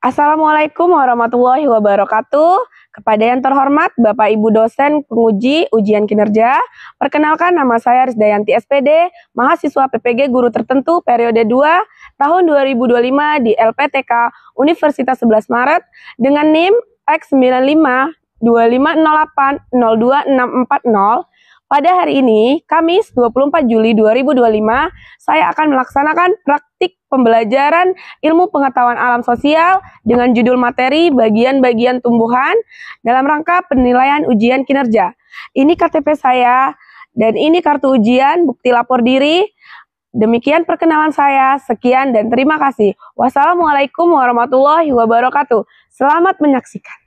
Assalamualaikum warahmatullahi wabarakatuh. Kepada yang terhormat Bapak Ibu dosen penguji ujian kinerja, perkenalkan nama saya Rizdayanti SPD, mahasiswa PPG Guru Tertentu periode 2 tahun 2025 di LPTK Universitas 11 Maret dengan NIM X9525080260. Pada hari ini, Kamis 24 Juli 2025, saya akan melaksanakan praktik pembelajaran ilmu pengetahuan alam sosial dengan judul materi bagian-bagian tumbuhan dalam rangka penilaian ujian kinerja. Ini KTP saya dan ini kartu ujian, bukti lapor diri. Demikian perkenalan saya. Sekian dan terima kasih. Wassalamualaikum warahmatullahi wabarakatuh. Selamat menyaksikan.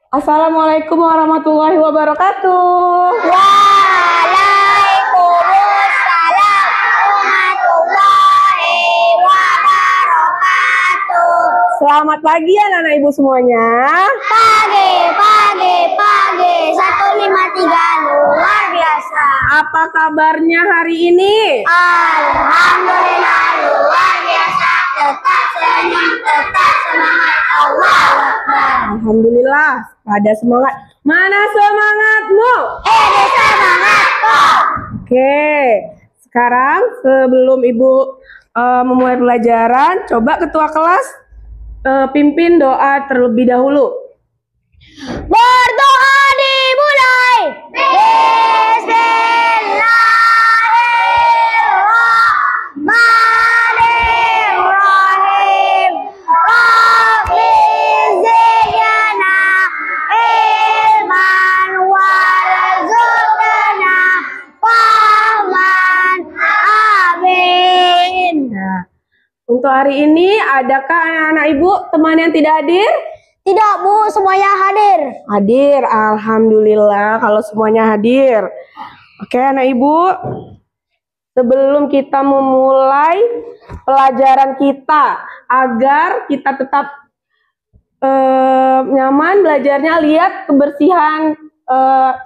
Assalamualaikum warahmatullahi wabarakatuh. Waalaikumsalam warahmatullahi wabarakatuh. Selamat pagi anak-anak ibu semuanya. Pagi. 153 luar biasa. Apa kabarnya hari ini? Alhamdulillah luar biasa. Tetap senyum, tetap semangat. Allahu Akbar. Alhamdulillah, pada semangat. Mana semangatmu? Semangatku. Oke, sekarang sebelum ibu memulai pelajaran, coba ketua kelas pimpin doa terlebih dahulu. Berdoa dimulai. Bismillahirrahmanirrahim. Rabbi zidna ilman warzuqna fahman. Amin. Nah, untuk hari ini adakah anak-anak ibu teman yang tidak hadir? Tidak, Bu, semuanya hadir. Hadir, alhamdulillah kalau semuanya hadir. Oke, anak ibu, sebelum kita memulai pelajaran kita, agar kita tetap nyaman belajarnya, lihat kebersihan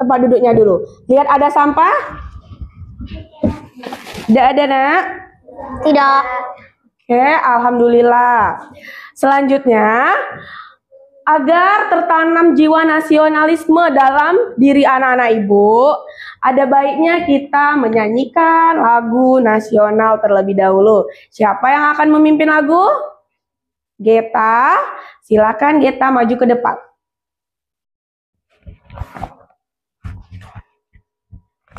tempat duduknya dulu. Lihat ada sampah? Tidak ada, nak? Tidak. Oke, alhamdulillah. Selanjutnya, agar tertanam jiwa nasionalisme dalam diri anak-anak ibu, ada baiknya kita menyanyikan lagu nasional terlebih dahulu. Siapa yang akan memimpin lagu? Geta, silakan Geta maju ke depan.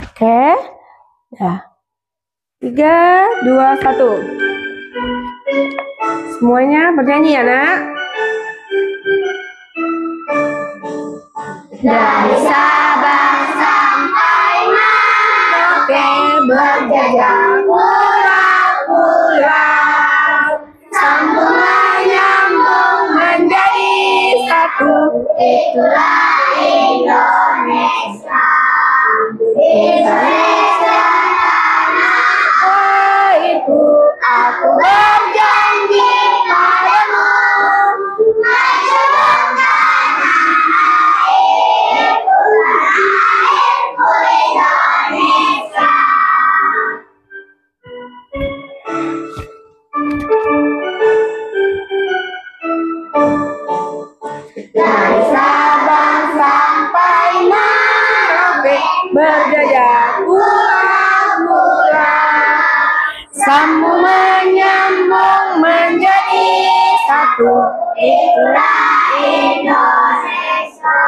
Oke, ya. 3, 2, 1. Semuanya bernyanyi ya, nak? Dari Sabang sampai Merauke berjejak pulau-pulau, sambungan nyambung menjadi satu. Itulah Indonesia. Indonesia tanahku, aku berjanji padamu, maju tanah airku, Indonesia. Dari Sabang sampai Merauke Berjajah pulau-pulau, sambung menyambung menjadi satu. itulah Indonesia.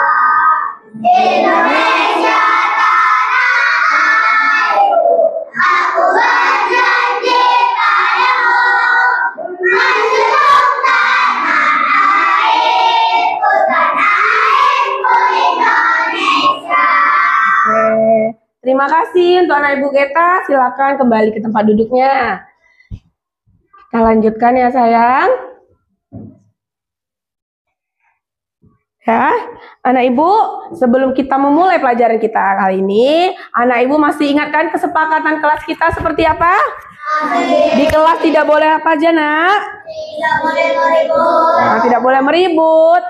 Indonesia tanah Terima kasih untuk anak Ibu Geta. Silakan kembali ke tempat duduknya. Kita lanjutkan ya sayang. Ya, anak Ibu, sebelum kita memulai pelajaran kita kali ini, anak Ibu masih ingatkan kesepakatan kelas kita seperti apa? Di kelas tidak boleh apa aja, Nak? Tidak boleh meribut. Nah, tidak boleh meribut,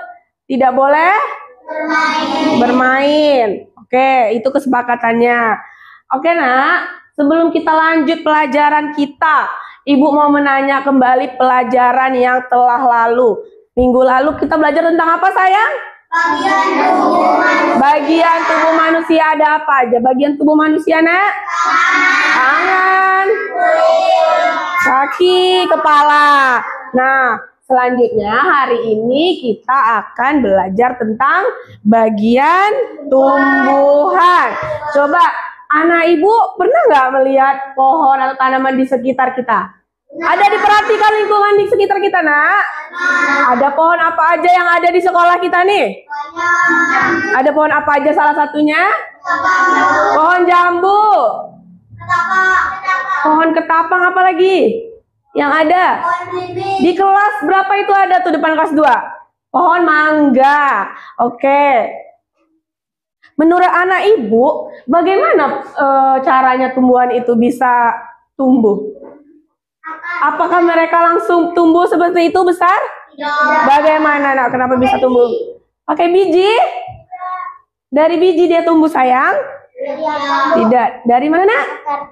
tidak boleh bermain. Oke, itu kesepakatannya. Oke, Nak, sebelum kita lanjut pelajaran kita, Ibu mau menanya kembali pelajaran yang telah lalu. Minggu lalu kita belajar tentang apa, sayang? Bagian tubuh manusia. Bagian tubuh manusia ada apa aja? Bagian tubuh manusia, Nak? Tangan, kaki, kepala. Nah, selanjutnya hari ini kita akan belajar tentang bagian tumbuhan. Coba, anak Ibu pernah nggak melihat pohon atau tanaman di sekitar kita? Ada diperhatikan lingkungan di sekitar kita, Nak? Ada pohon apa aja yang ada di sekolah kita nih? Ada pohon apa aja salah satunya? Pohon jambu. Pohon ketapang apa lagi? Yang ada? Di kelas berapa itu ada tuh depan kelas 2? Pohon mangga. Oke. Menurut anak Ibu, bagaimana caranya tumbuhan itu bisa tumbuh? Apakah mereka langsung tumbuh seperti itu besar? Bagaimana, Nak? Kenapa bisa tumbuh? Pakai biji? Dari biji dia tumbuh, sayang? Tidak. Dari mana, Nak?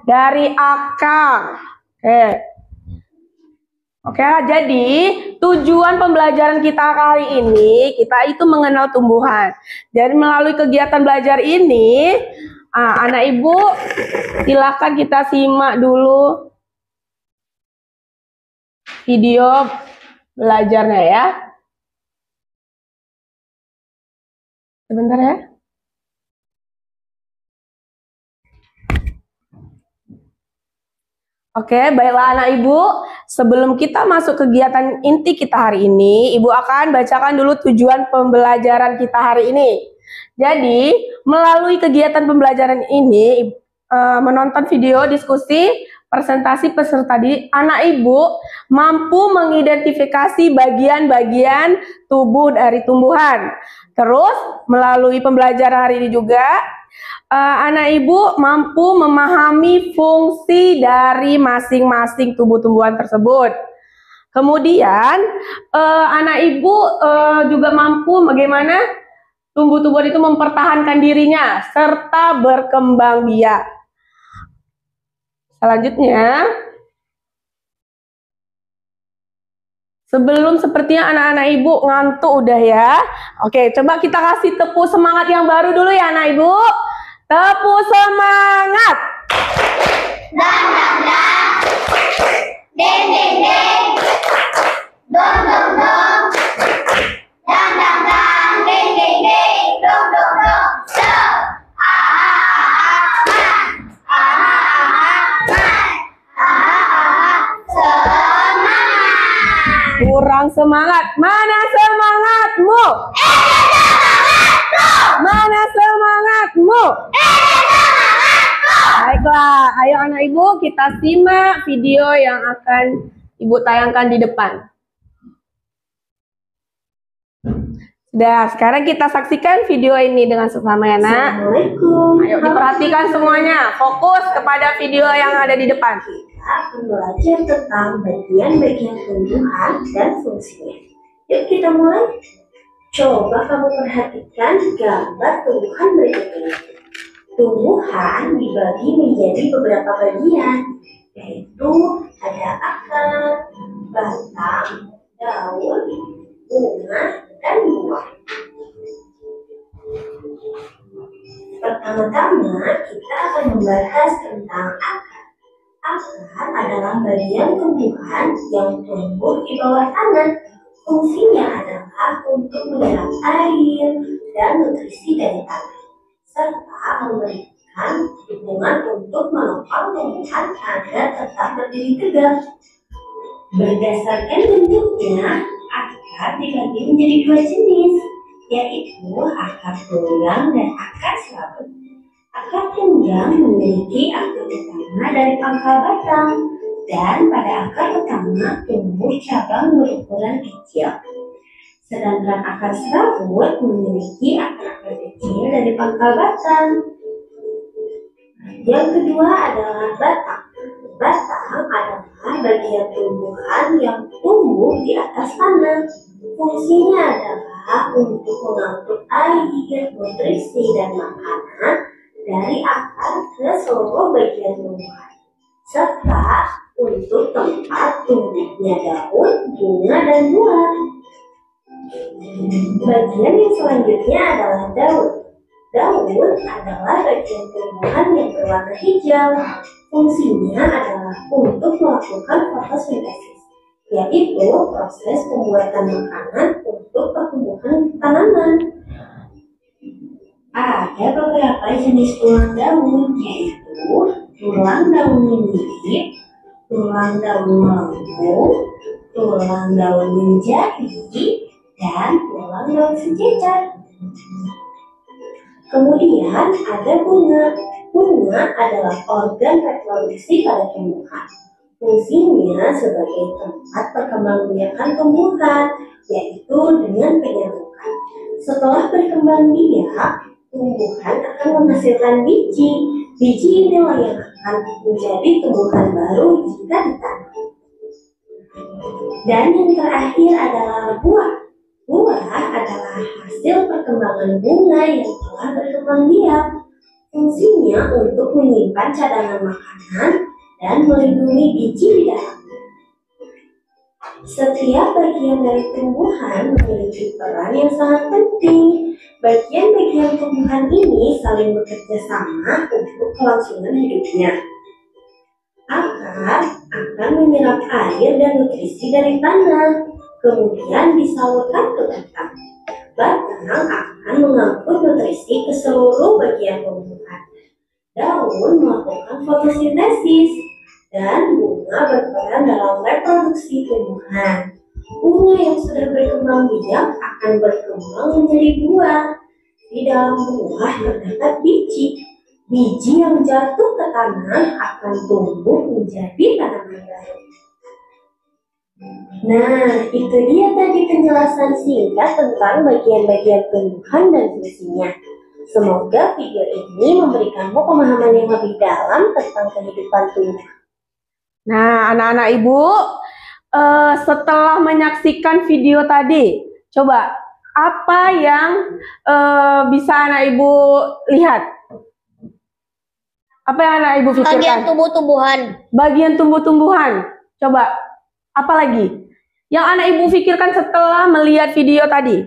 Dari akar. Oke, jadi tujuan pembelajaran kita kali ini, kita itu mengenal tumbuhan. Jadi melalui kegiatan belajar ini, anak Ibu silakan kita simak dulu video belajarnya ya. Sebentar ya. Oke, baiklah anak Ibu. Sebelum kita masuk kegiatan inti kita hari ini, Ibu akan bacakan dulu tujuan pembelajaran kita hari ini. Jadi, melalui kegiatan pembelajaran ini, menonton video diskusi presentasi peserta didik, anak Ibu mampu mengidentifikasi bagian-bagian tubuh dari tumbuhan. Terus, melalui pembelajaran hari ini juga, anak Ibu mampu memahami fungsi dari masing-masing tubuh-tumbuhan tersebut. Kemudian, anak Ibu juga mampu bagaimana tumbuh-tumbuhan itu mempertahankan dirinya serta berkembang biak. Selanjutnya, sebelum sepertinya anak-anak Ibu ngantuk udah ya. Oke, coba kita kasih tepuk semangat yang baru dulu ya anak Ibu. Tepuk semangat. Dan dan dan. Deng deng deng. Dong dong dong. Dan dan dan. Deng deng deng. Dong dong dong. Stop. Kurang semangat. Mana semangatmu? Mana semangatmu? Baiklah, ayo anak Ibu kita simak video yang akan Ibu tayangkan di depan. Sudah, sekarang kita saksikan video ini dengan seksama ya, Nak. Assalamualaikum. Ayo diperhatikan semuanya, fokus kepada video yang ada di depan. Kita akan belajar tentang bagian-bagian tumbuhan dan fungsinya. Yuk kita mulai. Coba kamu perhatikan gambar tumbuhan berikut ini. Tumbuhan dibagi menjadi beberapa bagian, yaitu ada akar, batang, daun, bunga, dan buah. Pertama-tama kita akan membahas tentang akar. Akar adalah bagian tumbuhan yang tumbuh di bawah tanah. Fungsinya adalah untuk menyerap air dan nutrisi dari tanah, serta memberikan dukungan untuk menopang tumbuhan agar tetap berdiri tegak. Berdasarkan bentuknya, akar dibagi menjadi dua jenis, yaitu akar tunggang dan akar selaput. Akar tunggang yang memiliki akar utama dari pangkal batang, dan pada akar utama tumbuh cabang berukuran kecil. Sedangkan akar serabut memiliki akar-akar kecil dari pangkal batang. Yang kedua adalah batang. Batang adalah bagian tumbuhan yang tumbuh di atas tanah. Fungsinya adalah untuk mengangkut air, nutrisi, dan makanan dari akar ke seluruh bagian tumbuhan, serta untuk tempat tumbuhnya daun, bunga, dan buah. Bagian yang selanjutnya adalah daun. Daun adalah bagian tumbuhan yang berwarna hijau. Fungsinya adalah untuk melakukan fotosintesis, yaitu proses pembuatan makanan untuk pertumbuhan tanaman. Ada beberapa jenis tulang daun, yaitu tulang daun menyirip, tulang daun melengkung, tulang daun menjadi, dan tulang daun sejajar. Kemudian ada bunga. Bunga adalah organ reproduksi pada tumbuhan. Fungsinya sebagai tempat perkembangbiakan tumbuhan, yaitu dengan penyaluran. Setelah berkembang biak, tumbuhan akan menghasilkan biji. Biji inilah yang akan menjadi tumbuhan baru jika ditanam. Dan yang terakhir adalah buah. Buah adalah hasil perkembangan bunga yang telah berkembang biak. Fungsinya untuk menyimpan cadangan makanan dan melindungi biji di dalamnya. Setiap bagian dari tumbuhan memiliki peran yang sangat penting. Bagian-bagian tumbuhan ini saling bekerja sama untuk kelangsungan hidupnya. Akar akan menyerap air dan nutrisi dari tanah, kemudian disalurkan ke batang. Batang akan mengangkut nutrisi ke seluruh bagian tumbuhan. Daun melakukan fotosintesis, dan bunga berperan dalam reproduksi tumbuhan. Bunga yang sudah berkembang biak akan berkembang menjadi buah. Di dalam buah terdapat biji. Biji yang jatuh ke tanah akan tumbuh menjadi tanaman baru. Nah, itu dia tadi penjelasan singkat tentang bagian-bagian tumbuhan dan fungsinya. Semoga video ini memberikanmu pemahaman yang lebih dalam tentang kehidupan tumbuhan. Nah, anak-anak ibu, setelah menyaksikan video tadi, coba apa yang bisa anak ibu lihat? Apa yang anak ibu pikirkan? Bagian tumbuh-tumbuhan. Bagian tumbuh-tumbuhan. Coba, apa lagi? Yang anak ibu pikirkan setelah melihat video tadi?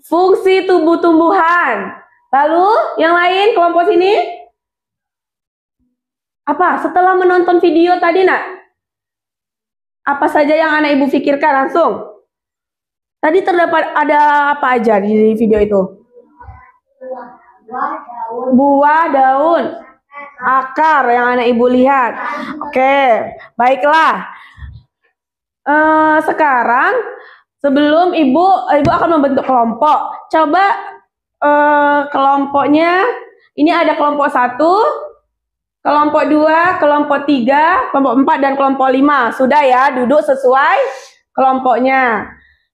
Fungsi tumbuh-tumbuhan. Lalu, yang lain kelompok sini? Apa? Setelah menonton video tadi, nak? Apa saja yang anak ibu pikirkan langsung? Tadi terdapat ada apa aja di video itu? Buah, daun, akar yang anak ibu lihat. Oke, baiklah. Sekarang sebelum ibu akan membentuk kelompok. Coba kelompoknya, ini ada kelompok 1, kelompok 2, kelompok 3, kelompok 4, dan kelompok 5. Sudah ya, duduk sesuai kelompoknya.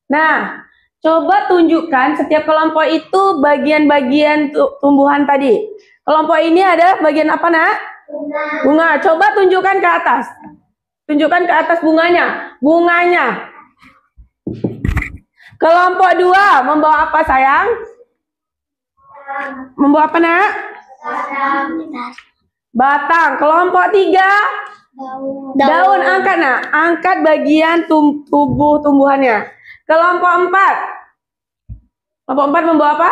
Nah, coba tunjukkan setiap kelompok itu bagian-bagian tumbuhan tadi. Kelompok ini ada bagian apa, nak? Bunga. Coba tunjukkan ke atas. Tunjukkan ke atas bunganya. Bunganya. Kelompok 2 membawa apa, sayang? Membawa apa, nak? Batang. Kelompok 3 daun. Angkat, nak. Angkat bagian tubuh tumbuhannya. Kelompok 4. Kelompok 4 membawa apa?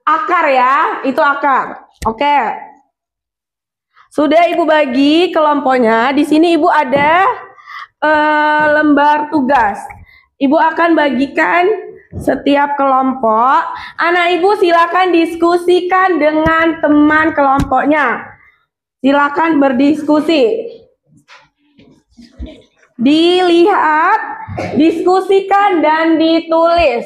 Akar ya, itu akar. Oke. Sudah ibu bagi kelompoknya. Di sini ibu ada lembar tugas. Ibu akan bagikan setiap kelompok. Anak ibu silakan diskusikan dengan teman kelompoknya. Silakan berdiskusi. Dilihat, diskusikan, dan ditulis.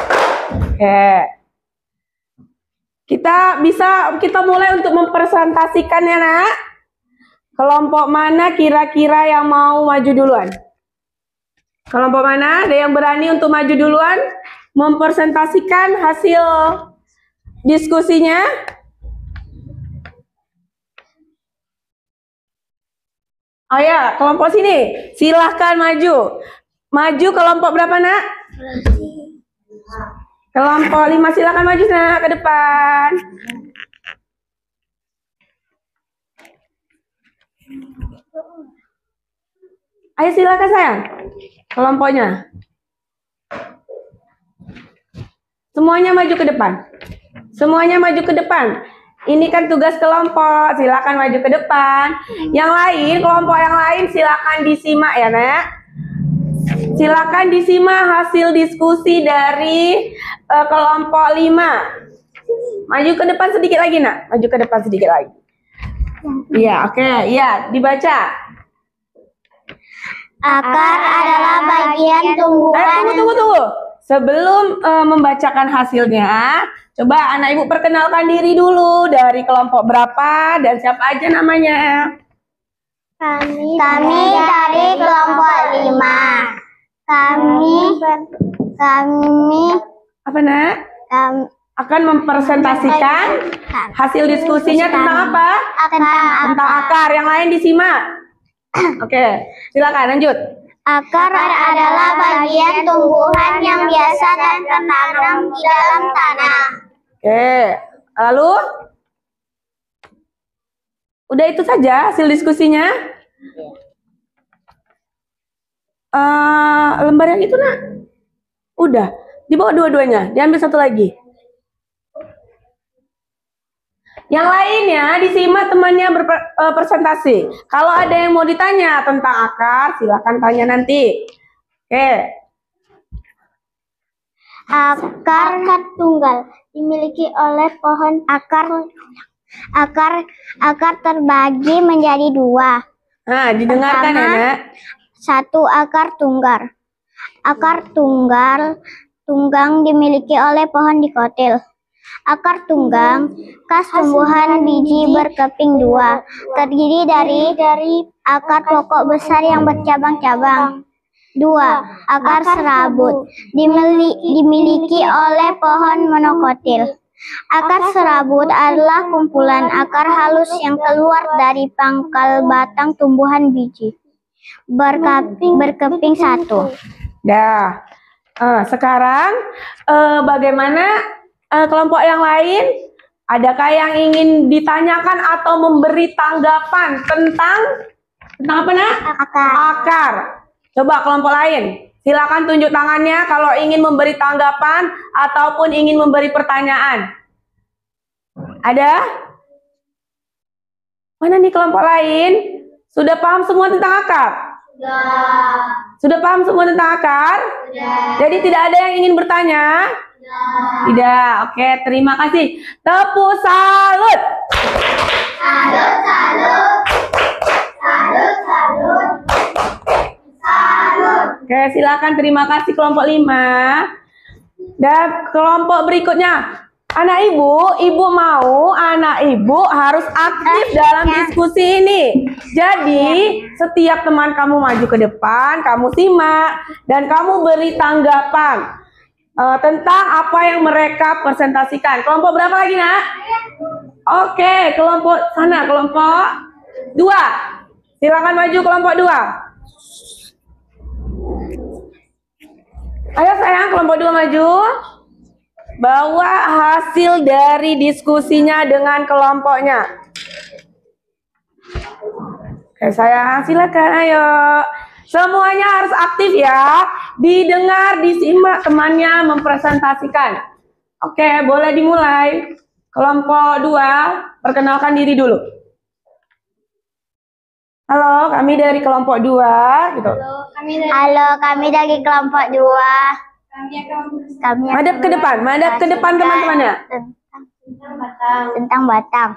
Oke. Kita mulai untuk mempresentasikan ya, Nak. Kelompok mana kira-kira yang mau maju duluan? Kelompok mana? Ada yang berani untuk maju duluan? Mempresentasikan hasil diskusinya? Oh ya, kelompok sini. Silahkan maju. Maju kelompok berapa, Nak? Kelompok 5, silahkan maju, Nak, ke depan. Ayo silakan sayang. Kelompoknya. Semuanya maju ke depan. Semuanya maju ke depan. Ini kan tugas kelompok. Silakan maju ke depan. Yang lain, kelompok yang lain silakan disimak ya, Nak. Silakan disimak hasil diskusi dari kelompok 5. Maju ke depan sedikit lagi, Nak. Maju ke depan sedikit lagi. Iya, oke. Iya, dibaca. Akar adalah bagian tumbuhan. Tunggu. Sebelum membacakan hasilnya, coba anak ibu perkenalkan diri dulu dari kelompok berapa dan siapa aja namanya. Kami dari kelompok 5. Kami Apa, Nak? Akan mempresentasikan hasil diskusinya tentang apa? Tentang akar. Yang lain disimak. Oke, silakan lanjut. Akar adalah bagian tumbuhan yang biasa dan tertanam di dalam tanah. Oke, lalu? Udah itu saja hasil diskusinya? Lembar yang itu, Nak? Udah, dibawa dua-duanya, diambil satu lagi. Yang lainnya disimak temannya berpresentasi. Kalau ada yang mau ditanya tentang akar, silakan tanya nanti. Oke. Akar tunggal dimiliki oleh pohon. Akar terbagi menjadi 2. Nah, didengarkan ya, Nak. 1. Akar tunggal. Akar tunggang dimiliki oleh pohon dikotil. Akar tunggang, khas tumbuhan biji berkeping 2, terdiri dari akar pokok besar yang bercabang-cabang. 2. Akar serabut, dimiliki oleh pohon monokotil. Akar serabut adalah kumpulan akar halus yang keluar dari pangkal batang tumbuhan biji. Berkeping 1. Dah. Sekarang bagaimana kelompok yang lain? Adakah yang ingin ditanyakan atau memberi tanggapan tentang apa, Nak? Akar. Coba kelompok lain. Silakan tunjuk tangannya kalau ingin memberi tanggapan ataupun ingin memberi pertanyaan. Ada? Mana nih kelompok lain? Sudah paham semua tentang akar? Sudah paham semua tentang akar? Jadi tidak ada yang ingin bertanya? Tidak. Oke, terima kasih. Tepuk salut. Salut. Oke, silakan, terima kasih kelompok 5. Dan kelompok berikutnya. Anak ibu mau anak ibu harus aktif dalam diskusi ini. Jadi, setiap teman kamu maju ke depan, kamu simak dan kamu beri tanggapan tentang apa yang mereka presentasikan. Kelompok berapa lagi, Nak? Oke, kelompok sana, kelompok 2. Silakan maju kelompok 2. Ayo sayang, kelompok 2 maju. Bawa hasil dari diskusinya dengan kelompoknya. Oke, sayang, silakan, ayo. Semuanya harus aktif ya. Didengar, disimak temannya mempresentasikan. Oke, boleh dimulai. Kelompok 2, perkenalkan diri dulu. Halo, kami dari kelompok 2 gitu. Halo, kami dari kelompok 2. Madep ke depan teman-temannya. Tentang batang.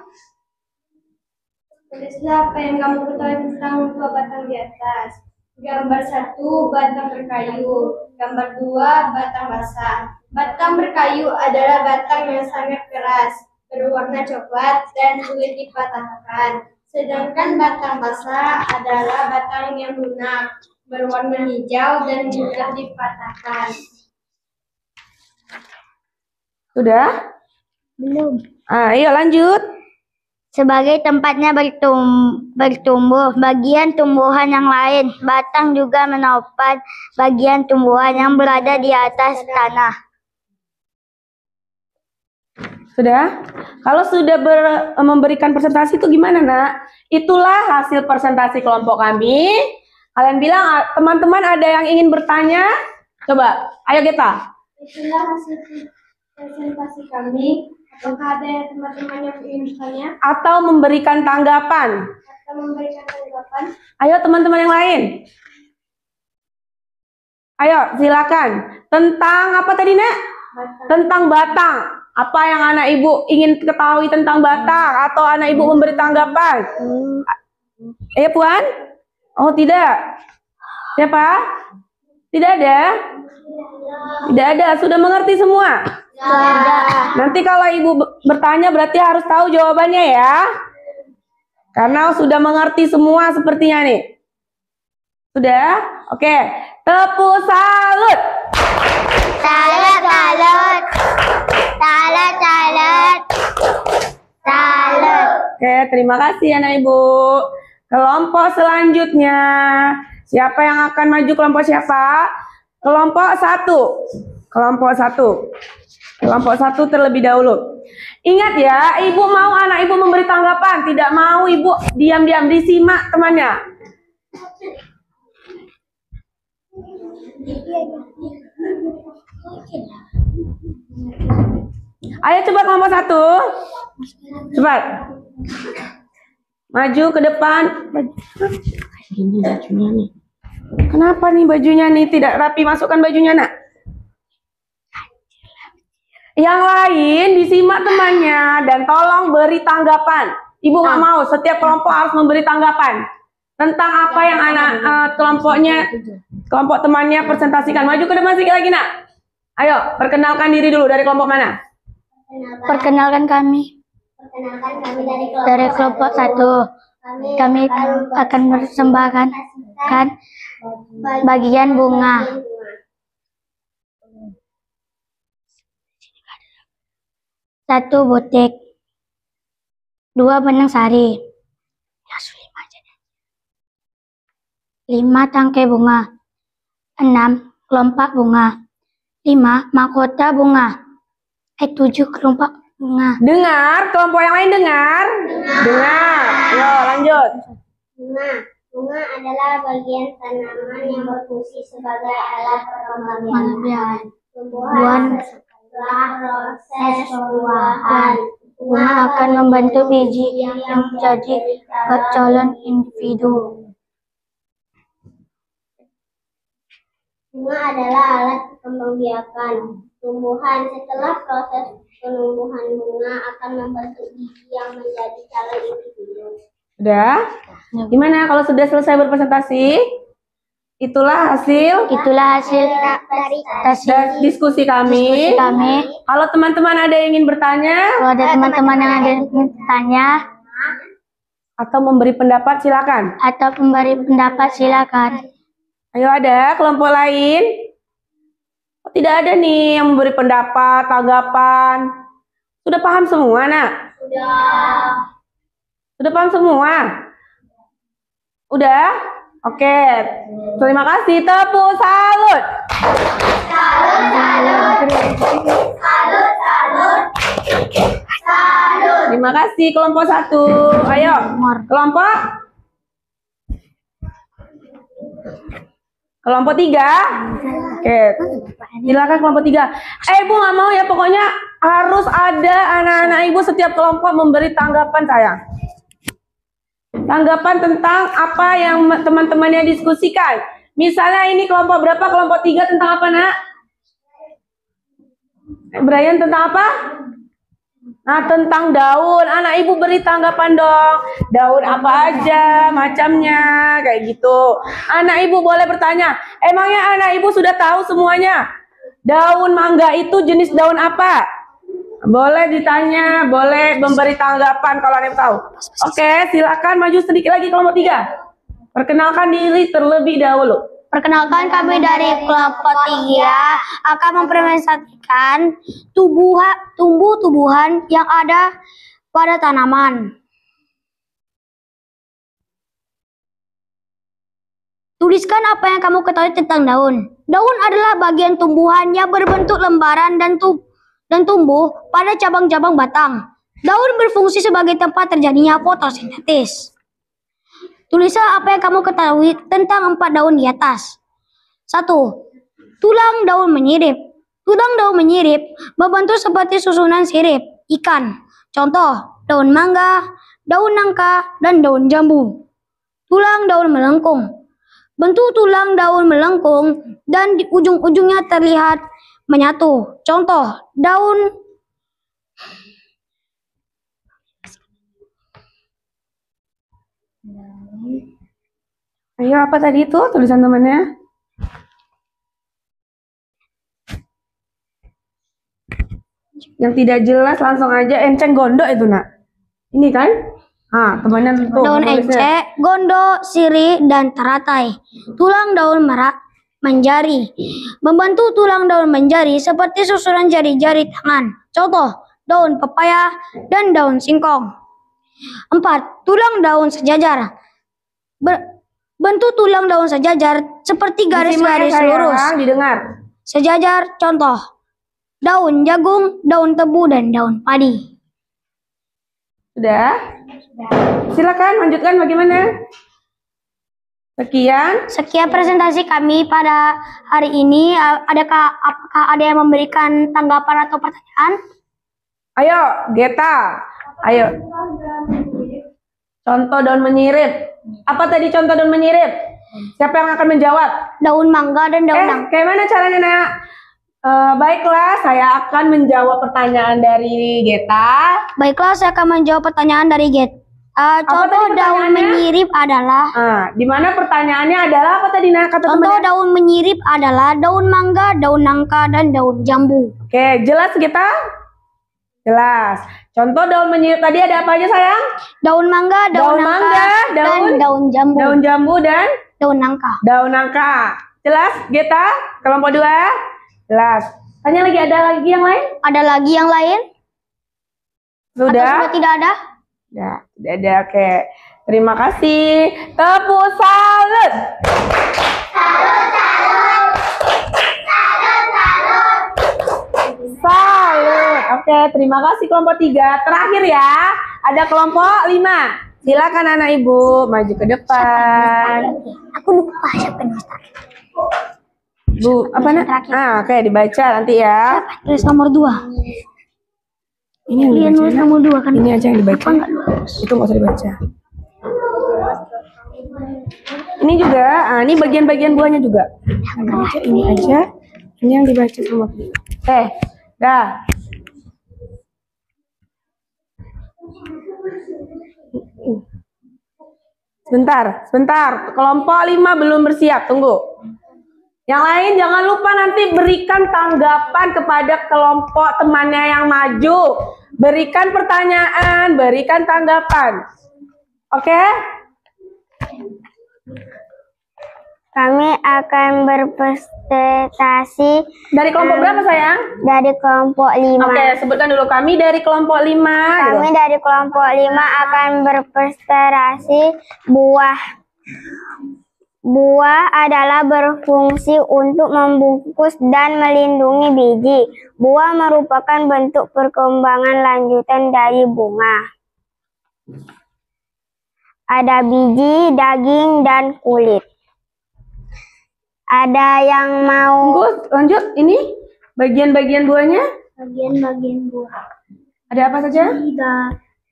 Tulislah apa yang kamu ketahui tentang dua batang di atas. Gambar 1, batang berkayu. Gambar 2, batang basah. Batang berkayu adalah batang yang sangat keras, berwarna coklat dan sulit dipatahkan. Sedangkan batang basah adalah batang yang lunak, berwarna hijau dan mudah dipatahkan. Sudah? Belum. Ayo lanjut. Sebagai tempatnya bertumbuh bagian tumbuhan yang lain, batang juga menopang bagian tumbuhan yang berada di atas tanah. Sudah? Kalau sudah memberikan presentasi itu gimana, Nak? Itulah hasil presentasi kelompok kami. Kalian bilang, teman-teman ada yang ingin bertanya? Coba, ayo kita. Itulah hasil presentasi kami. Apakah ada teman-teman yang ingin bertanya Atau memberikan tanggapan? atau memberikan tanggapan? Ayo teman-teman yang lain. Ayo, silakan. Tentang apa tadi, Nak? Tentang batang. Apa yang anak ibu ingin ketahui tentang batang? Atau anak ibu memberi tanggapan? Puan? Oh, tidak. Siapa? Tidak ada? Tidak ada. Sudah mengerti semua? Nanti kalau ibu bertanya berarti harus tahu jawabannya ya. Karena sudah mengerti semua sepertinya nih. Sudah? Oke. Tepuk salut. Salut, salut. Salut, salut. Salut. Oke, terima kasih anak ibu. Kelompok selanjutnya. Siapa yang akan maju kelompok siapa? Kelompok 1. Kelompok 1. Kelompok 1 terlebih dahulu. Ingat ya, ibu mau anak ibu memberi tanggapan. Tidak mau ibu diam-diam disimak temannya. Ayo coba kelompok 1. Cepat. Maju ke depan. Ini bajunya nih. Kenapa nih bajunya nih tidak rapi? Masukkan bajunya, Nak. Yang lain disimak temannya dan tolong beri tanggapan. Ibu nggak mau setiap kelompok harus memberi tanggapan tentang apa yang kelompok temannya presentasikan. Maju ke depan sedikit lagi, Nak. Ayo, perkenalkan diri dulu. Dari kelompok mana? Perkenalkan kami dari kelompok 1. Kami akan mempersembahkan bagian bunga. 1 butik, 2 benang sari, 5 tangkai bunga, 6 kelopak bunga, 5 mahkota bunga, 7 kelopak bunga. Dengar, kelompok yang lain dengar? Dengar. Yo, lanjut. Bunga adalah bagian tanaman yang berfungsi sebagai alat perkembang tumbuhan. Setelah proses pembuahan, bunga akan membentuk biji yang menjadi calon individu. Bunga adalah alat pembiakan tumbuhan. Setelah proses penumbuhan, bunga akan membentuk biji yang menjadi calon individu. Udah? Gimana kalau sudah selesai berpresentasi? Itulah hasil dari diskusi kami. Kalau teman-teman ada yang ingin bertanya, Kalau ada teman-teman yang ada yang ingin bertanya atau memberi pendapat, silakan. Ayo, ada kelompok lain? Oh, tidak ada nih yang memberi pendapat, tanggapan. Sudah paham semua, Nak? Sudah paham semua? Udah? Oke. Terima kasih. Tepuk salut. Terima kasih kelompok 1. Ayo, kelompok 3. Oke, silakan kelompok 3. Ibu nggak mau ya, pokoknya harus ada anak-anak ibu setiap kelompok memberi tanggapan sayang. Tanggapan tentang apa yang teman-temannya diskusikan. Misalnya ini kelompok berapa? Kelompok 3 tentang apa, Nak? Brian tentang apa? Nah, tentang daun. Anak ibu beri tanggapan dong. Daun apa aja, macamnya, kayak gitu. Anak ibu boleh bertanya. Emangnya anak ibu sudah tahu semuanya? Daun mangga itu jenis daun apa? Boleh ditanya, boleh memberi tanggapan kalau ada yang tahu. Oke, silakan maju sedikit lagi kelompok 3. Perkenalkan diri terlebih dahulu. Perkenalkan, kami dari kelompok 3 akan mempresentasikan tumbuh-tumbuhan yang ada pada tanaman. Tuliskan apa yang kamu ketahui tentang daun. Daun adalah bagian tumbuhan yang berbentuk lembaran dan tumbuh pada cabang-cabang batang. Daun berfungsi sebagai tempat terjadinya fotosintesis. Tulislah apa yang kamu ketahui tentang 4 daun di atas. 1. Tulang daun menyirip. Tulang daun menyirip membentuk seperti susunan sirip ikan. Contoh, daun mangga, daun nangka, dan daun jambu. Tulang daun melengkung. Bentuk tulang daun melengkung dan di ujung-ujungnya terlihat menyatu. Contoh, daun Ayo, apa tadi itu tulisan temannya? Yang tidak jelas langsung aja enceng gondok itu, Nak. Ini kan? Temannya tentu. daun encek, gondo, sirih, dan teratai. Tulang daun merak menjari. Membentuk tulang daun menjari seperti susunan jari-jari tangan. Contoh, daun pepaya dan daun singkong. 4. Tulang daun sejajar. Bentuk tulang daun sejajar seperti garis-garis lurus. Didengar. Sejajar, contoh, daun jagung, daun tebu, dan daun padi. Sudah? Silakan lanjutkan bagaimana? Sekian presentasi kami pada hari ini. Apakah ada yang memberikan tanggapan atau pertanyaan? Ayo, Geta. Ayo. Contoh daun menyirip. Apa tadi contoh daun menyirip? Siapa yang akan menjawab? Daun mangga dan daun nangka. Kayak mana caranya, Nak? Baiklah, saya akan menjawab pertanyaan dari Geta. Baiklah, saya akan menjawab pertanyaan dari contoh daun menyirip adalah. Di mana pertanyaannya adalah apa tadi, Nak? Kata Contoh temannya? daun menyirip adalah daun mangga, daun nangka, dan daun jambu. Oke, jelas Geta? Jelas. Contoh daun menyirip tadi ada apa aja, sayang? Daun mangga, daun nangka, dan daun jambu. Daun jambu dan daun nangka. daun nangka. Jelas, Geta? Kelompok 2? Jelas. Tanya lagi, ada lagi yang lain? Ada lagi yang lain? Atau sudah tidak ada? Ya, tidak ada. Oke. Terima kasih. Tepuk salut. Salut. Oke, terima kasih kelompok 3. Terakhir ya, ada kelompok 5. Silakan anak ibu maju ke depan. Aku lupa siapa yang terakhir. Bu, apa nak? Oke, dibaca nanti ya. Tulis nomor 2. Ini yang Dia dibaca. nulis nomor 2 kan? Ini aja yang dibaca. Itu nggak usah dibaca. Ini juga, ini bagian-bagian buahnya juga. Yang dibaca ini aja. Ini yang dibaca semua. Dah. Sebentar. Kelompok 5 belum bersiap, tunggu. Yang lain jangan lupa nanti berikan tanggapan kepada kelompok temannya yang maju. Berikan pertanyaan, berikan tanggapan. Oke? Kami akan berprestasi Dari kelompok berapa, sayang? dari kelompok 5. Oke, sebutkan dulu kami dari kelompok 5. Kami dari kelompok 5 akan berprestasi buah. Buah adalah berfungsi untuk membungkus dan melindungi biji. Buah merupakan bentuk perkembangan lanjutan dari bunga. Ada biji, daging, dan kulit. Ada yang mau Tunggu, lanjut. Ini bagian-bagian buahnya. bagian-bagian buah. Ada apa saja?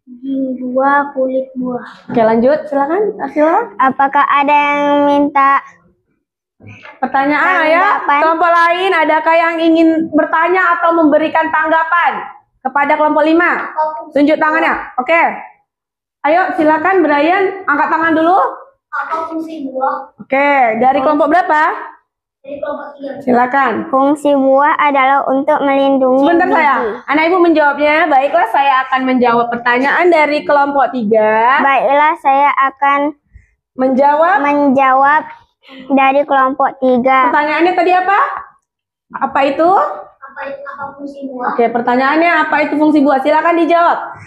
Daging buah, kulit buah. Oke, lanjut. Silakan, Arsila. Apakah ada yang minta Pertanyaan ya. Tanggapan. Kelompok lain, adakah yang ingin bertanya atau memberikan tanggapan kepada kelompok 5? Tunjuk tangannya. Oke. Ayo, silakan Brian, angkat tangan dulu. apa fungsi buah? Oke, dari kelompok berapa? Dari kelompok 3. Silakan. Fungsi buah adalah untuk melindungi Sebentar biji. saya. Anak ibu menjawabnya. Baiklah, saya akan menjawab pertanyaan dari kelompok 3. Baiklah, saya akan menjawab dari kelompok 3. Pertanyaannya tadi apa? Apa itu? Apa fungsi buah? Oke, pertanyaannya apa itu fungsi buah? Silakan dijawab.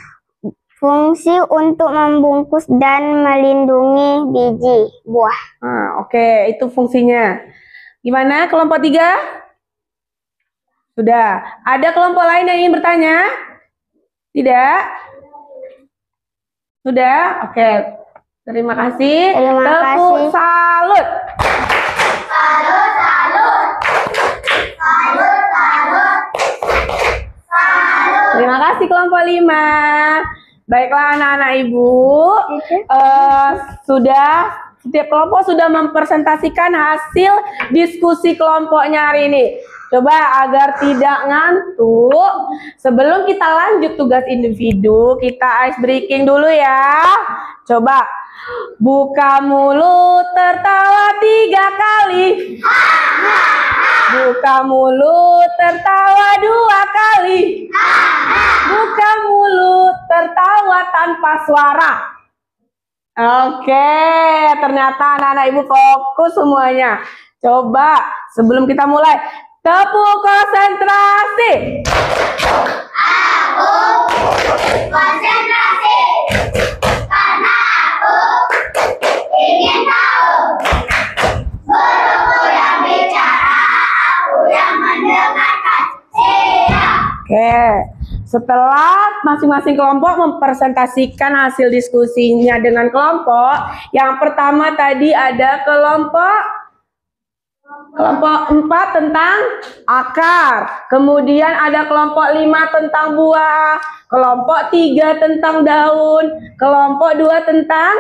Fungsi untuk membungkus dan melindungi biji buah. Nah, oke, itu fungsinya. Gimana kelompok 3? Sudah. Ada kelompok lain yang ingin bertanya? Tidak? Sudah? Oke. Terima kasih. Terima Tepuk kasih. salut. Salut, salut. Salut, salut. Salut. Terima kasih kelompok 5. Baiklah anak-anak ibu. Sudah setiap kelompok sudah mempresentasikan hasil diskusi kelompoknya hari ini. Coba agar tidak ngantuk, sebelum kita lanjut tugas individu, kita ice breaking dulu ya. Coba buka mulut, tertawa 3 kali. Buka mulut, tertawa 2 kali. Buka mulut, tertawa tanpa suara. Oke, ternyata anak-anak ibu fokus semuanya. Coba sebelum kita mulai, tepuk konsentrasi. Aku konsentrasi karena aku ingin tahu. Guruku yang bicara, aku yang mendengarkan. Siap. Oke, setelah masing-masing kelompok mempresentasikan hasil diskusinya dengan kelompok, yang pertama tadi ada kelompok 4 tentang akar, kemudian ada kelompok 5 tentang buah, kelompok 3 tentang daun, kelompok 2 tentang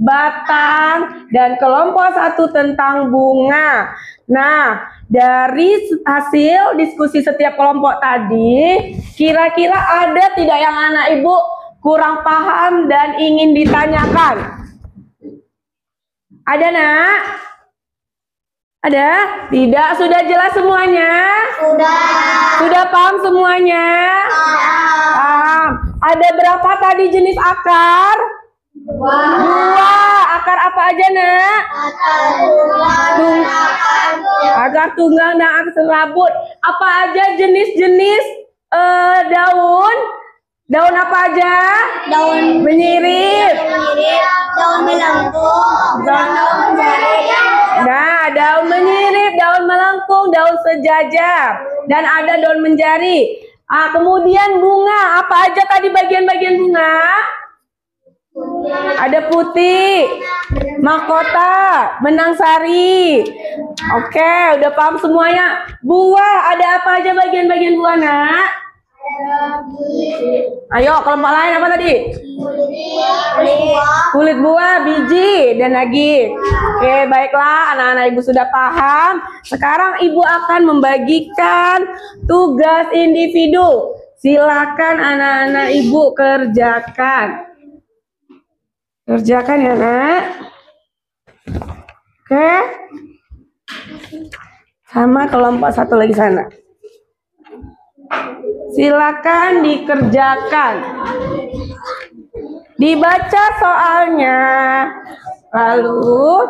batang, dan kelompok 1 tentang bunga. Nah, dari hasil diskusi setiap kelompok tadi, kira-kira ada tidak yang anak ibu kurang paham dan ingin ditanyakan? Ada nak? Ada? Tidak? Sudah jelas semuanya? Sudah paham semuanya? Paham. Ada berapa tadi jenis akar? 2. Akar apa aja nak? Akar tunggal dan akar serabut. Apa aja jenis-jenis daun? Daun apa aja? Daun menyirip. daun melengkung, daun menjadi. Nah, daun menyirip, daun melengkung, daun sejajar, dan ada daun menjari. Kemudian bunga, apa aja tadi bagian-bagian bunga? Ada putih, mahkota, benang sari. Oke, udah paham semuanya. Buah, ada apa aja bagian-bagian buah nak? Ayo, kelompok lain apa tadi? Kulit buah, biji, dan daging. Oke, baiklah, anak-anak ibu sudah paham. Sekarang ibu akan membagikan tugas individu. Silakan anak-anak ibu kerjakan. Kerjakan ya nak. Oke. Sama kelompok 1 lagi sana. Silakan dikerjakan. Dibaca soalnya, lalu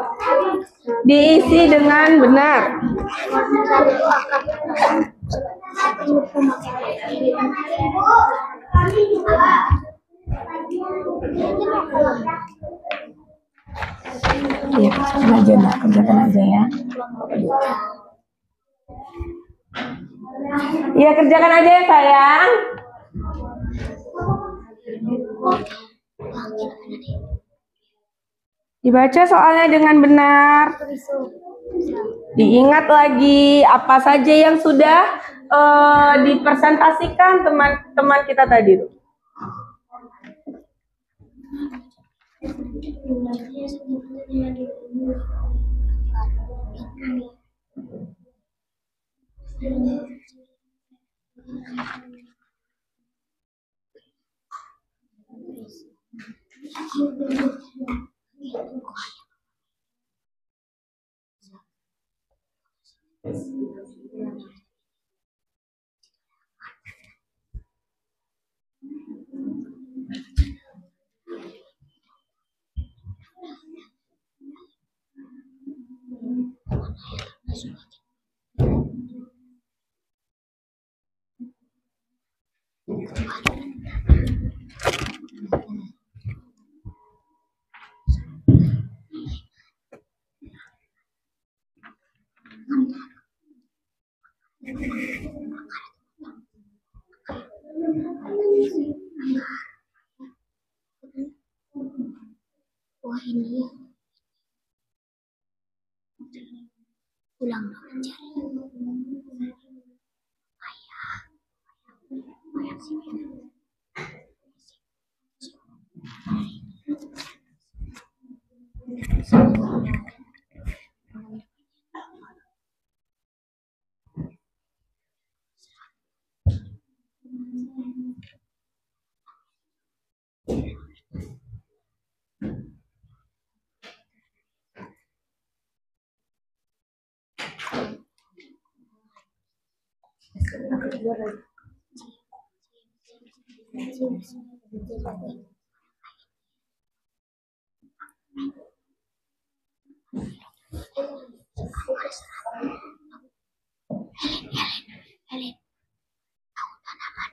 diisi dengan benar. Ya, kerjakan aja ya. Iya, kerjakan aja ya sayang. Dibaca soalnya dengan benar. Diingat lagi apa saja yang sudah dipresentasikan teman-teman kita tadi. Wah ini pulang dong mencari ayah sih. Helen, tahu tanaman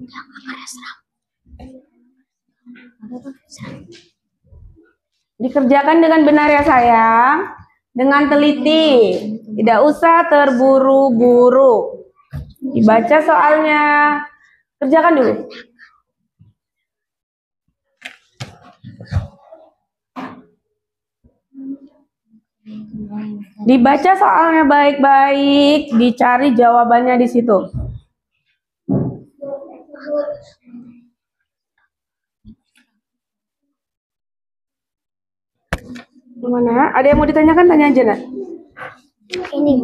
yang akar serang? Dikerjakan dengan benar ya sayang, dengan teliti, tidak usah terburu-buru. Dibaca soalnya, kerjakan dulu. Dibaca soalnya baik-baik, dicari jawabannya di situ. Gimana? Ada yang mau ditanyakan? Tanya aja, Nak. Ini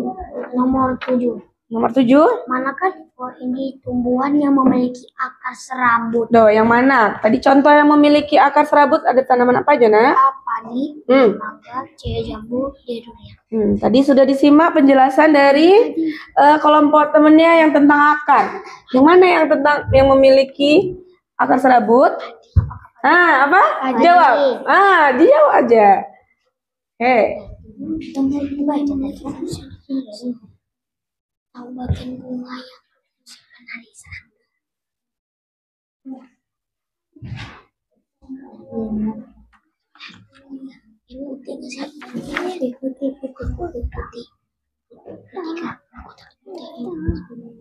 nomor 7. Nomor 7. Manakah ini tumbuhan yang memiliki akar serabut? Doh, yang mana? Tadi contoh yang memiliki akar serabut ada tanaman apa aja, Nak? A. Padi, mangga, C. Jambu, D. Durian. Tadi sudah disimak penjelasan dari kelompok temennya yang tentang akar. Yang mana yang memiliki akar serabut? Apa? Padi. Jawab. Dijawab aja. Tahu bagian bunga yang menari serangga? Ini putih nggak sih? Putih.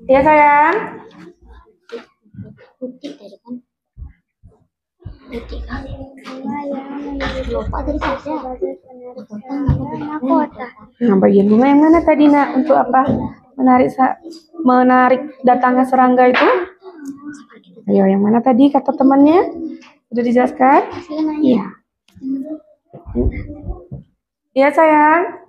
Ya sayang. Putih tadi kan? Putih kan? Lupa tadi saja. Mahkota. Nah, bagian bunga yang mana tadi, Nak? Untuk apa? Menarik datangnya serangga itu? Ayo, yang mana tadi kata temannya? Sudah dijelaskan? Iya. Iya sayang.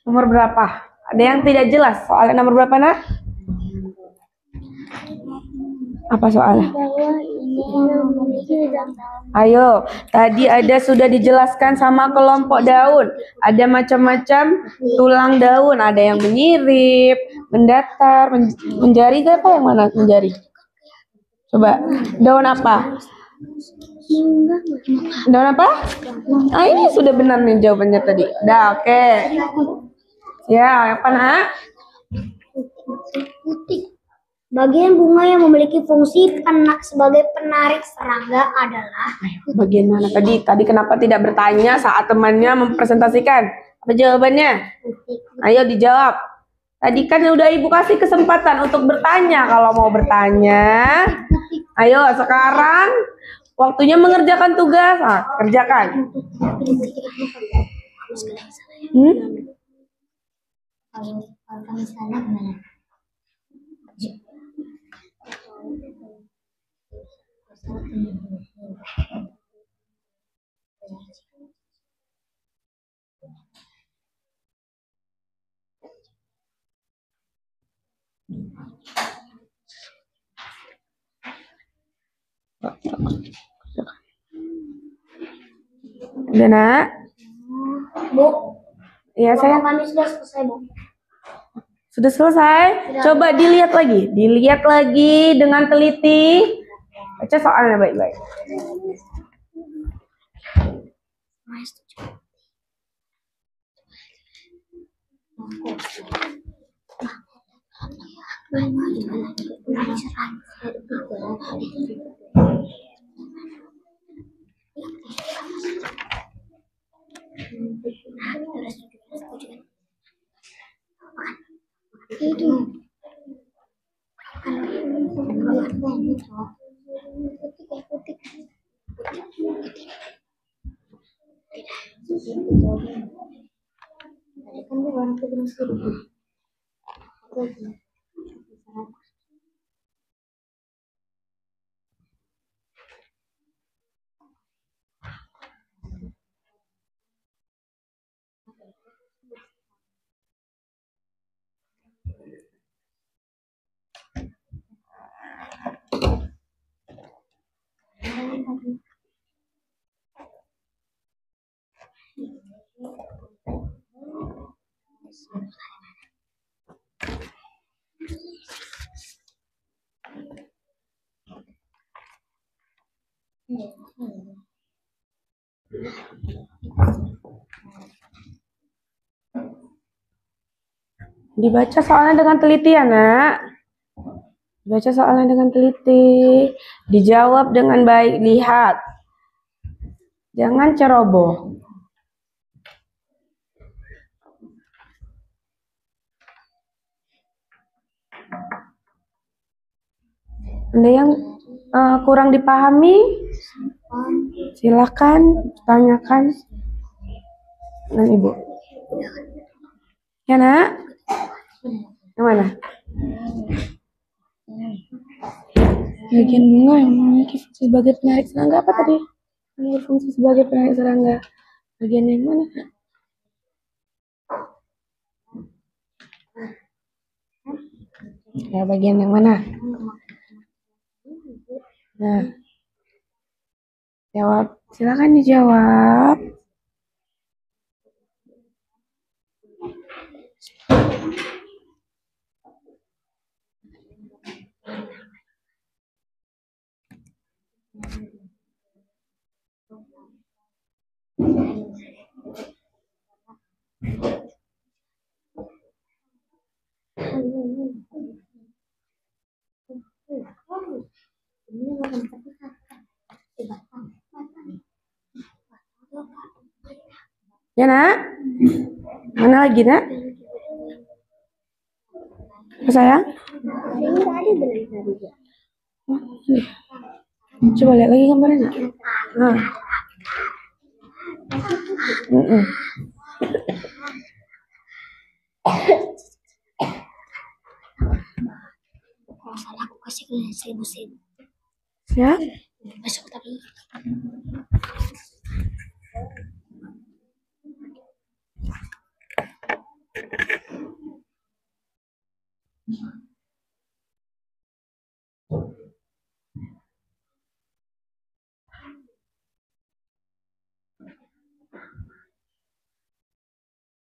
Nomor berapa? Ada yang tidak jelas soalnya nomor berapa, Nak? Apa soalnya? Ayo, tadi sudah dijelaskan sama kelompok daun. Ada macam-macam tulang daun. Ada yang menyirip, mendatar, menjari. Apa yang mana menjari? Coba, daun apa? Daun apa? Ini sudah benar nih jawabannya tadi. Udah, oke. Ya, apa, Nak? Putih. Bagian bunga yang memiliki fungsi sebagai penarik serangga adalah bagian mana tadi? Tadi kenapa tidak bertanya saat temannya mempresentasikan? Apa jawabannya? Ayo dijawab. Tadi kan udah Ibu kasih kesempatan untuk bertanya kalau mau bertanya. Ayo sekarang waktunya mengerjakan tugas. Kerjakan. Kalau misalnya gimana? Udah, Nak? Bu, Iya saya. kami sudah selesai, Bu. Sudah selesai? Coba dilihat lagi dengan teliti. Baca soalnya baik-baik. Dibaca soalnya dengan teliti ya, Nak. Dibaca soalnya dengan teliti. Dijawab dengan baik. Lihat. Jangan ceroboh. Ada yang kurang dipahami? Silakan tanyakan dengan Ibu. Ya, Nak? Yang mana? Bagian bunga yang memiliki fungsi sebagai penarik serangga apa tadi? Yang berfungsi sebagai penarik serangga. Bagian yang mana, Nak? Ya, bagian yang mana? Nah, jawab. Silakan dijawab. Ya, Nak? Mana lagi, Nak? Apa sayang? Coba lihat lagi gambarnya, Nak. Nah. Kalau salah aku kasih ke 1.000. Ya. Besok tapi.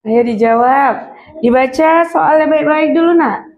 Ayo dijawab. Dibaca soalnya baik-baik dulu, Nak.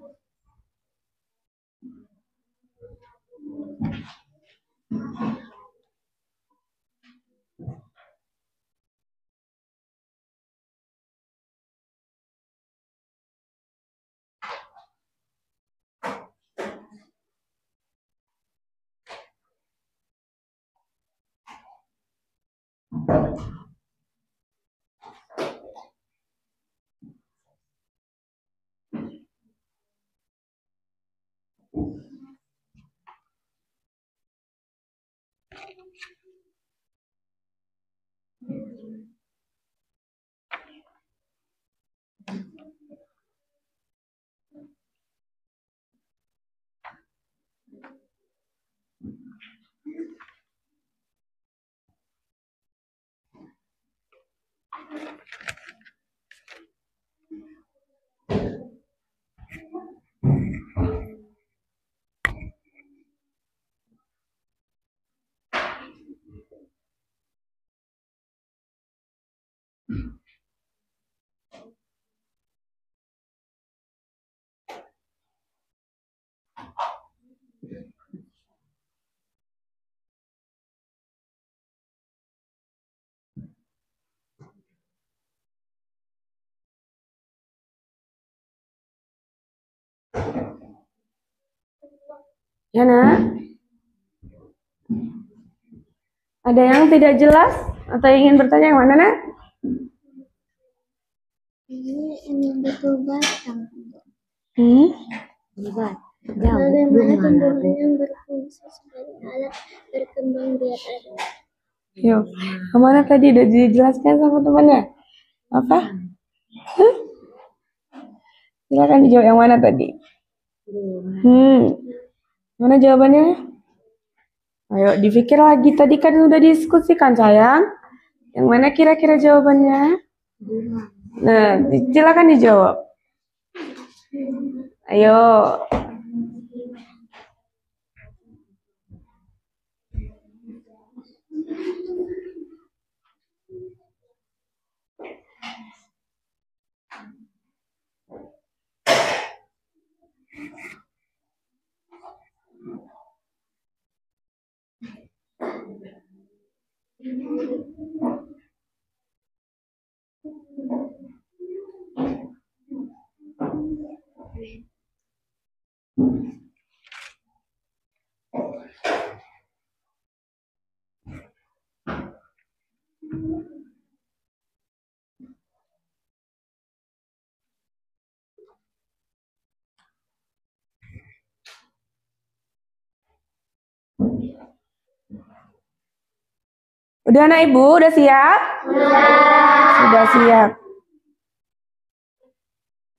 Ya, Nak? Ada yang tidak jelas atau ingin bertanya yang mana, Nak? Ini betul batang. Bagaimana tumbuhan yang berfungsi sebagai alat berkembang biak ada? Yuk, kemana tadi udah dijelaskan sama temannya? Apa? Hah? Silakan dijawab yang mana tadi? Mana jawabannya? Ayo dipikir lagi, tadi kan udah diskusikan sayang. Yang mana kira-kira jawabannya? Nah, silakan dijawab. Ayo. Udah anak ibu, udah siap? Sudah siap.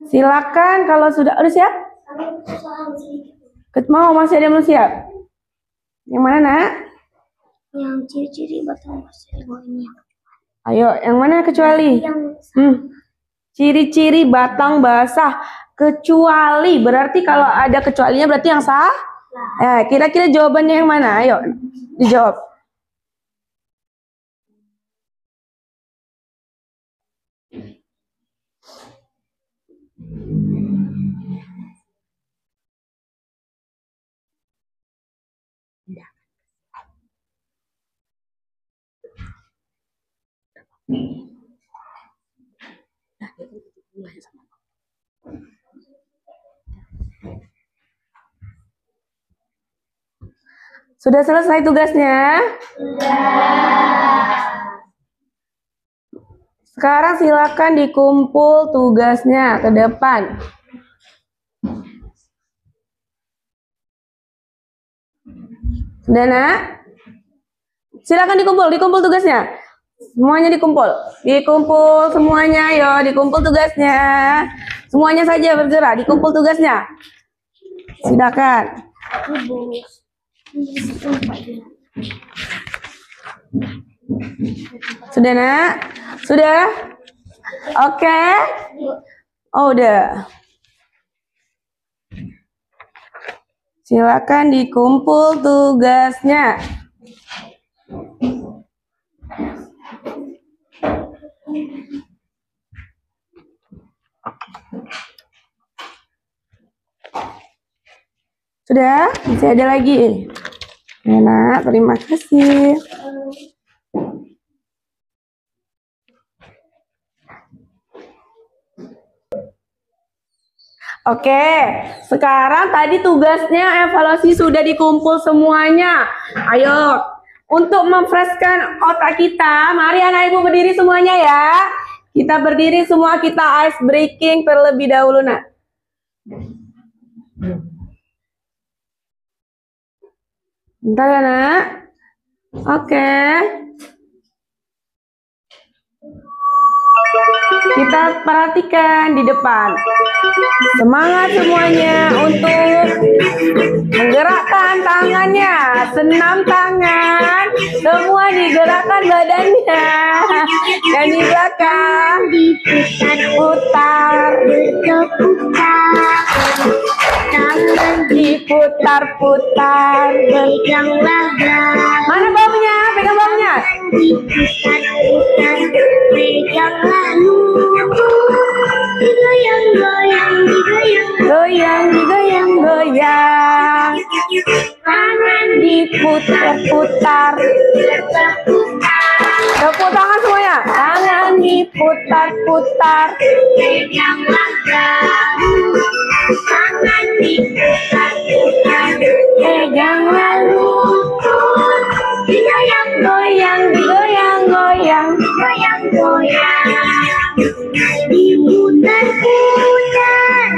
Silakan kalau udah siap? Mau masih ada yang belum siap? Yang mana, Nak? Yang ciri-ciri batang basah ini. Ayo, yang mana kecuali? Ciri-ciri batang basah kecuali, berarti kalau ada kecualinya berarti yang sah? Kira-kira jawabannya yang mana? Ayo, dijawab. Sudah selesai tugasnya? Sekarang silakan dikumpul tugasnya ke depan. Sudah, Nak? Silakan dikumpul tugasnya. Semuanya dikumpul semuanya, yo, dikumpul tugasnya. Semuanya saja bergerak, dikumpul tugasnya. Silakan. Sudah, Nak? Sudah? Oke. Oh, udah. Silakan dikumpul tugasnya. Sudah? Masih ada lagi? Ya, Nak, terima kasih. Oke, sekarang tadi tugasnya evaluasi sudah dikumpul semuanya. Ayo, untuk memfreshkan otak kita, mari anak ibu berdiri semuanya ya. Kita berdiri semua, kita ice breaking terlebih dahulu, Nak. Bentar ya, Nak. Oke. Kita perhatikan di depan. Semangat semuanya untuk menggerakkan tangannya. Senam tangan. Semua digerakkan badannya. Dan di belakang diputar-putar. Tangan diputar-putar. Peganglah. Mana baunya? Pegang baunya. Diputar-putar. Peganglah lutut. Digoyang-goyang, goyang-goyang. Tangan diputar-putar. Tepuk tangan semuanya. Tangan diputar-putar. Peganglah daun, tangan diputar-putar. Peganglah lutut, Digoyang-goyang, digoyang-goyang. goyang-goyang. Diputar-putar,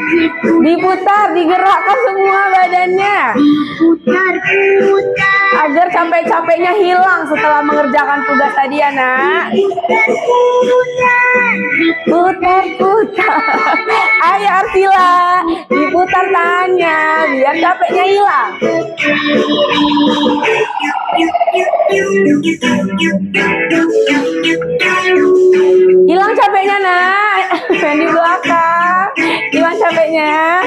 Diputar, digerakkan semua badannya. diputar-putar. Agar capek-capeknya hilang setelah mengerjakan tugas tadi ya nak. Diputar-putar, Putar-putar. Ayo Arsila, diputar tangannya biar capeknya hilang. Hilang capeknya nak. Yang di belakang. Hilang capeknya.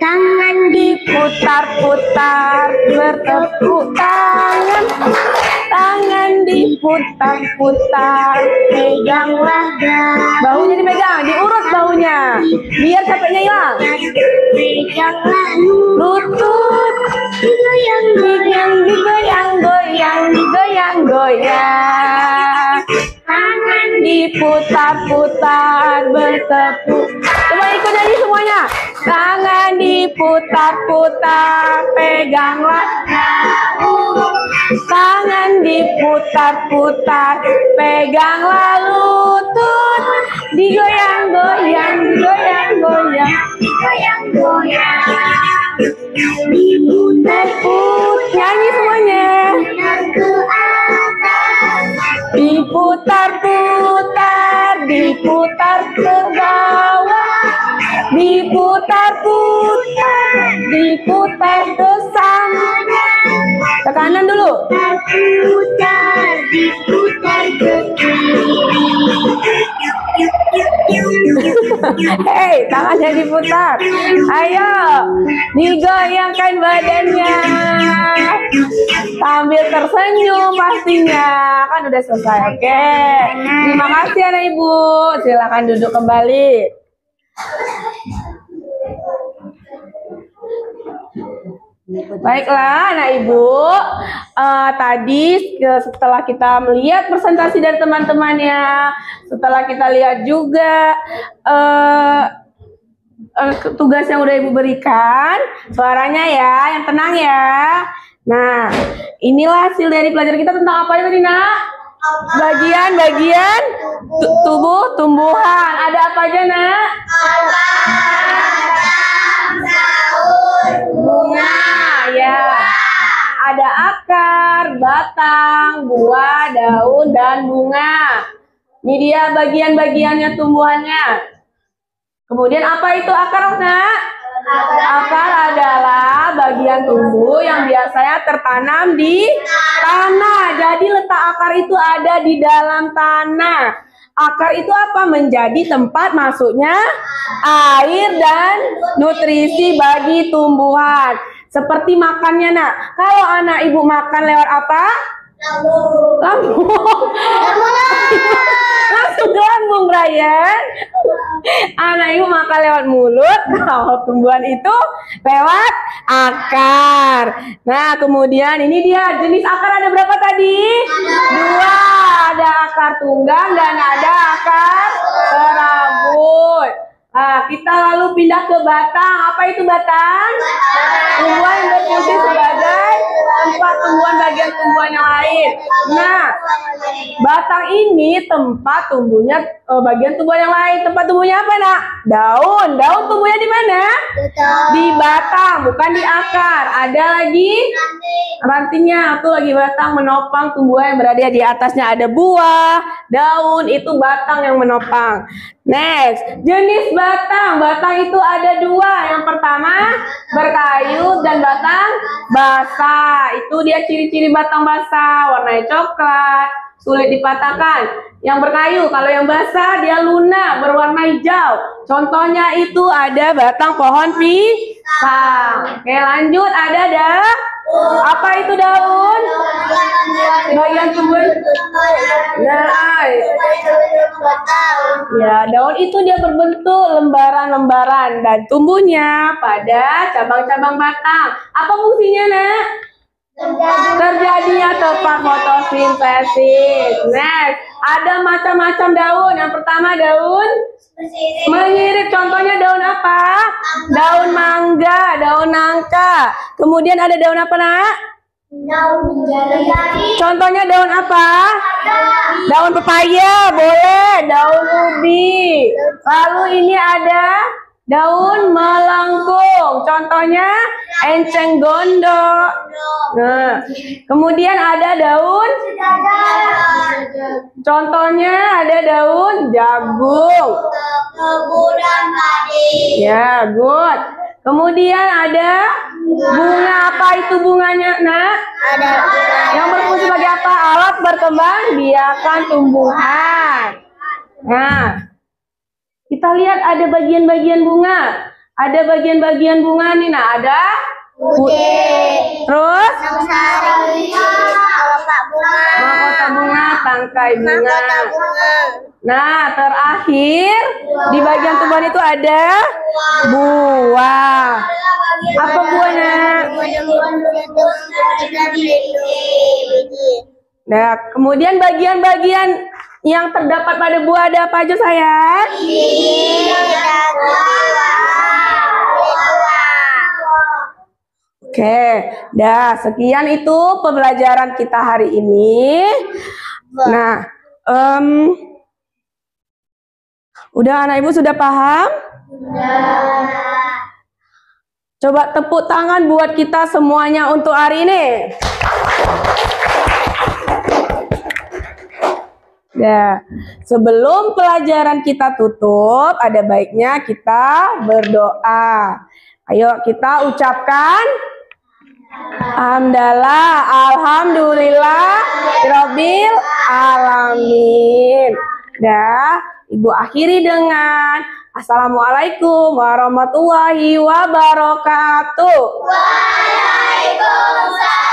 tangan Diputar-putar, bertepuk tangan. Tangan diputar-putar, peganglah bahunya dipegang, diurut bahunya, biar capeknya hilang. peganglah Lutut, digoyang, digoyang-goyang, digoyang-goyang. tangan Diputar-putar, bertepuk. Coba ikut nyanyi semuanya. Tangan diputar-putar, peganglah daun, tangan diputar-putar, peganglah lutut, digoyang-goyang, digoyang-goyang, goyang-goyang. diputar-putar, nyanyi semuanya. Ke atas, Diputar-putar, diputar ke bawah, diputar-putar, diputar ke samping. Ke kanan dulu. putar, diputar ke kiri. Hei, tangannya diputar. Ayo, digoyangkan badannya. Sambil tersenyum pastinya. Kan udah selesai, oke. Terima kasih anak ibu. Silakan duduk kembali. Baiklah anak ibu, tadi setelah kita melihat presentasi dari teman-temannya, setelah kita lihat juga tugas yang udah ibu berikan, suaranya ya, yang tenang ya. Nah, inilah hasil dari pelajaran kita tentang apa ya tadi nak? Bagian-bagian tubuh tumbuhan. Ada apa aja nak? Bunga, ya. Ada akar, batang, buah, daun, dan bunga. Ini dia bagian-bagiannya tumbuhannya. Kemudian apa itu akar, nak? Akar adalah bagian tumbuh yang biasanya tertanam di tanah. Jadi letak akar itu ada di dalam tanah. Akar itu apa? Menjadi tempat masuknya air dan nutrisi bagi tumbuhan. Seperti makannya nak. Kalau anak ibu makan lewat apa? Lambung. Langsung ke lambung, Brian. Anak ibu makan lewat mulut, kalau tumbuhan itu lewat akar. Nah, kemudian ini dia jenis akar ada berapa tadi? Dua. Ada akar tunggang dan ada akar serabut. Nah, kita lalu pindah ke batang. Apa itu batang? Tumbuhan yang berfungsi sebagai tempat tumbuhan bagian tumbuhan yang lain. Nah, batang ini tempat tumbuhnya bagian tumbuhan yang lain. Tempat tumbuhnya apa nak? Daun. Daun tumbuhnya di mana? Di batang, bukan di akar. Ada lagi rantingnya. Itu lagi batang menopang tumbuhan yang berada di atasnya. Ada buah, daun, itu batang yang menopang. Next, jenis batang. Batang itu ada dua. Yang pertama berkayu dan batang basah. Itu dia ciri-ciri batang basah. Warnanya coklat, sulit dipatahkan. Yang berkayu, kalau yang basah dia lunak, berwarna hijau. Contohnya itu ada batang pohon pisang. Oke, lanjut. Ada apa itu daun? Bagian tumbuh. Nah, ya, daun itu dia berbentuk lembaran-lembaran dan tumbuhnya pada cabang-cabang batang. Apa fungsinya, nak? Terjadinya tepat fotosintesis. Next, ada macam-macam daun. Yang pertama daun mengirit. Contohnya daun apa? Daun mangga, daun nangka. Kemudian ada daun apa, Nak? Contohnya daun apa? Daun pepaya, boleh. Daun ubi. Lalu ini ada daun melengkung. Contohnya enceng gondok. Nah, kemudian ada daun. Contohnya ada daun jagung. Kebunan padi. Ya, good. Kemudian ada bunga. Apa itu bunganya, Nak? Ada Yang berfungsi sebagai apa? Alat berkembang biakan tumbuhan. Nah, kita lihat ada bagian-bagian bunga. Ada bagian-bagian bunga nih. Nah, ada terus mahkota bunga, tangkai bunga. Nah, terakhir di bagian tumbuhan itu ada buah. Apa buahnya? Nah, kemudian bagian-bagian yang terdapat pada buah ada apa aja, sayang? Oke, dah sekian itu pembelajaran kita hari ini. Nah, udah anak ibu sudah paham? Coba tepuk tangan buat kita semuanya untuk hari ini. Ya, sebelum pelajaran kita tutup, ada baiknya kita berdoa. Ayo kita ucapkan Hamdalah, alhamdulillah, rabbil alamin. Dah, ibu akhiri dengan Assalamualaikum warahmatullahi wabarakatuh. Waalaikumsalam.